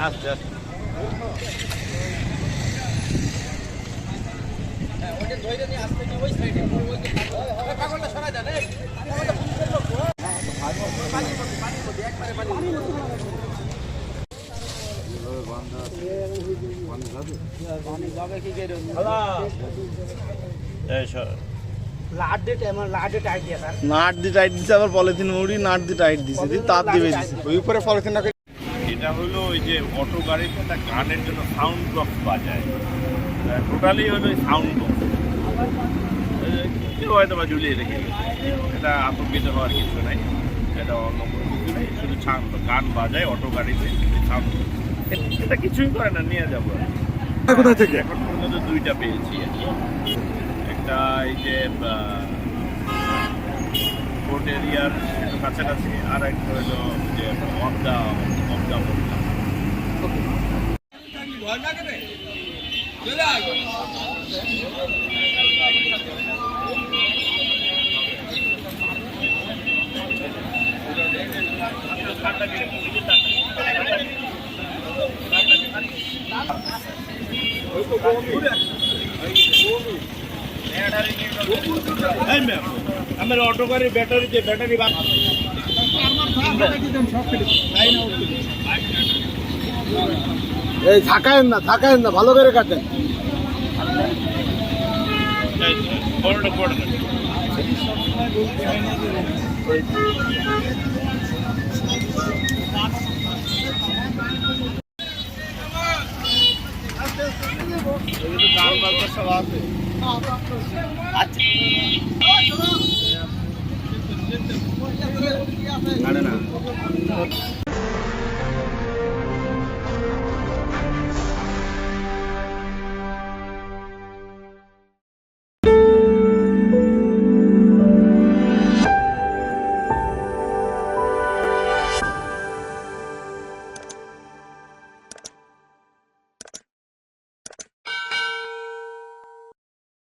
আস্তে আস্তে নাট দিয়ে টাইট দিছে, আবার পলিথিন মুড়ি নাট দিয়ে টাইট দিছে, তার দিয়ে দিছে ওই উপরে পলিথিন। এটা হলো ওই যে অটো গাড়িতে একটা গানের জন্য সাউন্ড বক্স বাজায়, টোটালি হলো সাউন্ড বক্স, কেউ হয়তো বা ঝুলিয়ে রেখে গেছে। এটা আতঙ্কিত হওয়ার কিছু নাই, এটা অন্য কোনো কিছু নেই, শুধু গান বাজায় অটো গাড়িতে সাউন্ড। এটা কিছুই করে না, নিয়ে যাবো। কোথা থেকে? এখন পর্যন্ত দুইটা পেয়েছি। একটা এই যে কোর্ট এরিয়ার একটু কাছাকাছি, আর একটা হলো যে অবদা আমার অটো গাড়ির ব্যাটারিতে ব্যাটারি এই থাকায়েন না ভালো করে কাটেন। সব আছে। আচ্ছা